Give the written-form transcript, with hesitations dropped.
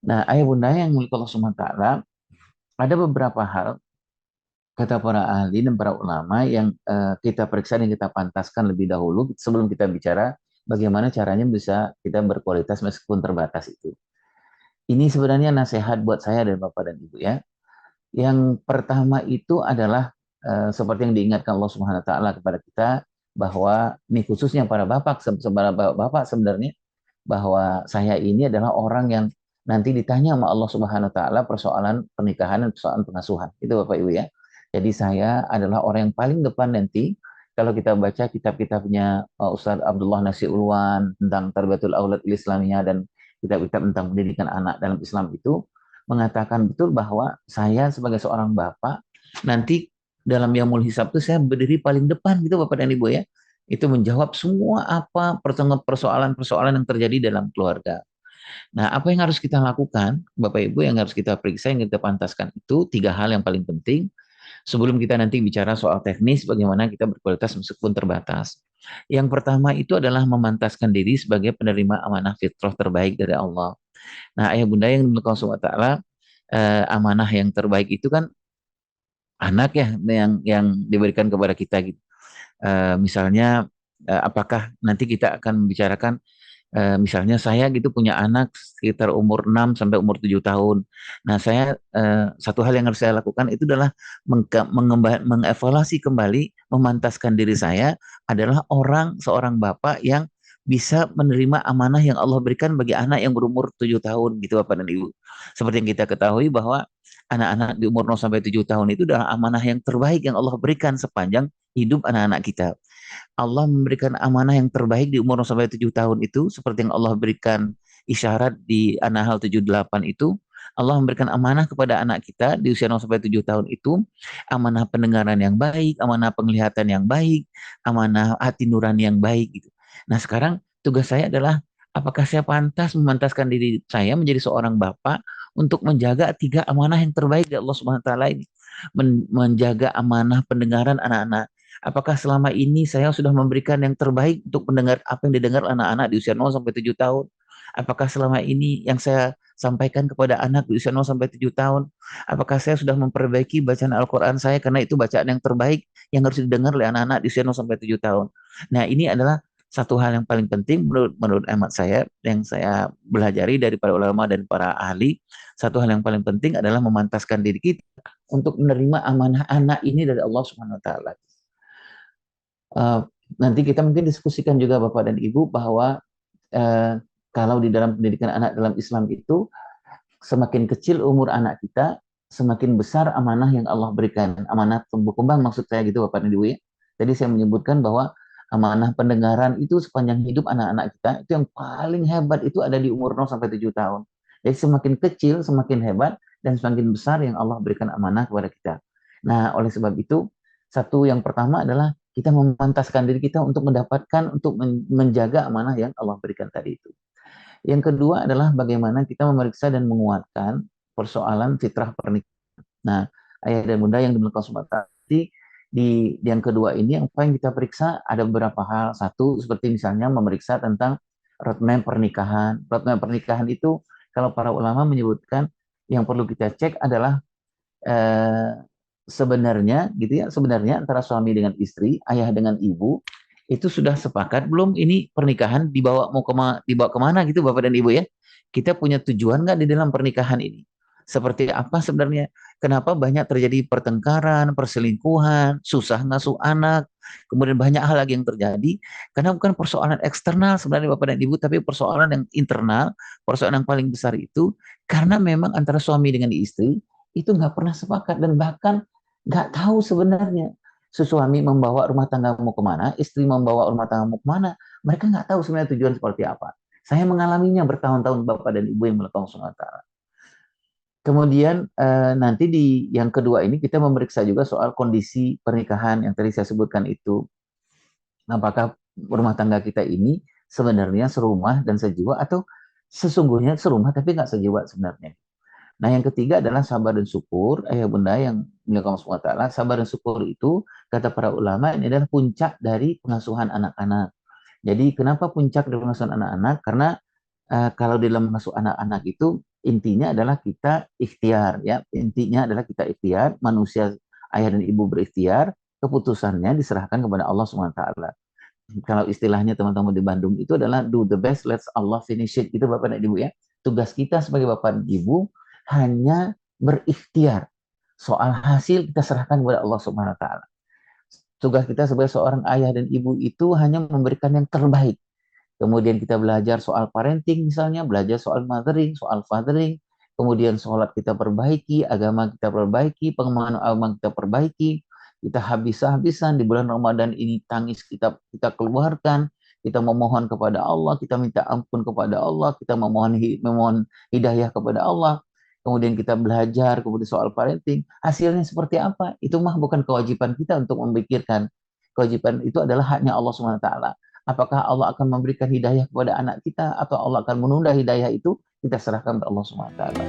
Nah, ayah bunda yang milik Allah Subhanahu wa taala, ada beberapa hal kata para ahli dan para ulama yang kita periksa dan kita pantaskan lebih dahulu sebelum kita bicara bagaimana caranya bisa kita berkualitas meskipun terbatas itu. Ini sebenarnya nasihat buat saya dan Bapak dan Ibu ya. Yang pertama itu adalah seperti yang diingatkan Allah Subhanahu wa taala kepada kita bahwa ini khususnya para bapak bapak sebenarnya bahwa saya ini adalah orang yang nanti ditanya sama Allah Subhanahu wa taala persoalan pernikahan dan persoalan pengasuhan. Itu Bapak Ibu ya. Jadi saya adalah orang yang paling depan nanti kalau kita baca kitab-kitabnya Ustadz Abdullah Nasir Ulwan tentang Tarbiyatul Aulad Islamiyah dan kitab-kitab tentang pendidikan anak dalam Islam itu mengatakan betul bahwa saya sebagai seorang bapak nanti dalam Yaumul Hisab itu saya berdiri paling depan gitu Bapak dan Ibu ya. Itu menjawab semua apa persoalan-persoalan yang terjadi dalam keluarga. Nah, apa yang harus kita lakukan, Bapak Ibu, yang harus kita periksa, yang kita pantaskan itu tiga hal yang paling penting sebelum kita nanti bicara soal teknis bagaimana kita berkualitas meskipun terbatas. Yang pertama itu adalah memantaskan diri sebagai penerima amanah fitrah terbaik dari Allah. Nah, ayah bunda yang dimuliakan Allah Subhanahu wa taala, amanah yang terbaik itu kan anak ya yang diberikan kepada kita gitu. Misalnya apakah nanti kita akan membicarakan misalnya saya gitu punya anak sekitar umur 6 sampai umur 7 tahun. Nah, saya satu hal yang harus saya lakukan itu adalah mengevaluasi kembali, memantaskan diri saya adalah seorang bapak yang bisa menerima amanah yang Allah berikan bagi anak yang berumur 7 tahun gitu Bapak dan Ibu. Seperti yang kita ketahui bahwa anak-anak di umur 0 sampai 7 tahun itu adalah amanah yang terbaik yang Allah berikan sepanjang hidup anak-anak kita. Allah memberikan amanah yang terbaik di umur 0 sampai 7 tahun itu seperti yang Allah berikan isyarat di An-Nahl 78 itu. Allah memberikan amanah kepada anak kita di usia 0 sampai 7 tahun itu amanah pendengaran yang baik, amanah penglihatan yang baik, amanah hati nurani yang baik gitu. Nah, sekarang tugas saya adalah apakah saya pantas memantaskan diri saya menjadi seorang bapak untuk menjaga tiga amanah yang terbaik dari Allah Subhanahu wa taala ini. Menjaga amanah pendengaran anak-anak. Apakah selama ini saya sudah memberikan yang terbaik untuk mendengar apa yang didengar anak-anak di usia 0 sampai 7 tahun? Apakah selama ini yang saya sampaikan kepada anak di usia 0 sampai 7 tahun? Apakah saya sudah memperbaiki bacaan Al-Quran saya karena itu bacaan yang terbaik yang harus didengar oleh anak-anak di usia 0 sampai 7 tahun? Nah, ini adalah satu hal yang paling penting menurut hemat saya yang saya belajari dari para ulama dan para ahli. Satu hal yang paling penting adalah memantaskan diri kita untuk menerima amanah anak ini dari Allah Subhanahu wa taala. Uh, Nanti kita mungkin diskusikan juga Bapak dan Ibu bahwa uh, kalau di dalam pendidikan anak dalam Islam itu semakin kecil umur anak kita, semakin besar amanah yang Allah berikan. Amanah tumbuh kembang maksud saya gitu Bapak dan Ibu ya. Jadi saya menyebutkan bahwa amanah pendengaran itu sepanjang hidup anak-anak kita itu yang paling hebat itu ada di umur 0 sampai 7 tahun. Jadi semakin kecil semakin hebat dan semakin besar yang Allah berikan amanah kepada kita. Nah, oleh sebab itu satu yang pertama adalah kita memantaskan diri kita untuk mendapatkan untuk menjaga amanah yang Allah berikan tadi itu. Yang kedua adalah bagaimana kita memeriksa dan menguatkan persoalan fitrah pernikahan. Nah, ayah dan bunda yang dimuliakan Allah di yang kedua ini apa yang kita periksa ada beberapa hal. Satu seperti misalnya memeriksa tentang roadmap pernikahan. Roadmap pernikahan itu kalau para ulama menyebutkan yang perlu kita cek adalah eh, sebenarnya gitu ya, sebenarnya antara suami dengan istri, ayah dengan ibu itu sudah sepakat belum ini pernikahan dibawa kemana gitu Bapak dan Ibu ya? Kita punya tujuan nggak di dalam pernikahan ini? Seperti apa sebenarnya? Kenapa banyak terjadi pertengkaran, perselingkuhan, susah ngasuh anak, kemudian banyak hal lagi yang terjadi karena bukan persoalan eksternal sebenarnya Bapak dan Ibu, tapi persoalan yang internal, persoalan yang paling besar itu karena memang antara suami dengan istri itu nggak pernah sepakat dan bahkan nggak tahu sebenarnya suami membawa rumah tanggamu kemana, istri membawa rumah tanggamu kemana, mereka nggak tahu sebenarnya tujuan seperti apa. Saya mengalaminya bertahun-tahun Bapak dan Ibu yang melakukan sholat. Kemudian nanti di yang kedua ini kita memeriksa juga soal kondisi pernikahan yang tadi saya sebutkan itu. Apakah rumah tangga kita ini sebenarnya serumah dan sejiwa atau sesungguhnya serumah tapi nggak sejiwa sebenarnya. Nah, yang ketiga adalah sabar dan syukur. Ayah bunda yang dimuliakan Allah SWT, sabar dan syukur itu, kata para ulama, ini adalah puncak dari pengasuhan anak-anak. Jadi, kenapa puncak dari pengasuhan anak-anak? Karena kalau dalam mengasuh anak-anak itu, Intinya adalah kita ikhtiar ya. Intinya adalah kita ikhtiar, manusia ayah dan ibu berikhtiar, keputusannya diserahkan kepada Allah Subhanahu wa taala. Kalau istilahnya teman-teman di Bandung itu adalah do the best, let's Allah finish it. Itu Bapak dan Ibu ya. Tugas kita sebagai Bapak dan Ibu hanya berikhtiar. Soal hasil kita serahkan kepada Allah Subhanahu wa taala. Tugas kita sebagai seorang ayah dan ibu itu hanya memberikan yang terbaik. Kemudian kita belajar soal parenting misalnya, belajar soal mothering, soal fathering, kemudian sholat kita perbaiki, agama kita perbaiki, pengembangan agama kita perbaiki, kita habis-habisan di bulan Ramadan ini tangis kita keluarkan, kita memohon kepada Allah, kita minta ampun kepada Allah, kita memohon hidayah kepada Allah, kemudian kita belajar kemudian soal parenting, hasilnya seperti apa? Itu mah bukan kewajiban kita untuk memikirkan. Kewajiban itu adalah haknya Allah Subhanahu wa taala. Apakah Allah akan memberikan hidayah kepada anak kita atau Allah akan menunda hidayah itu? Kita serahkan kepada Allah Subhanahu wa taala.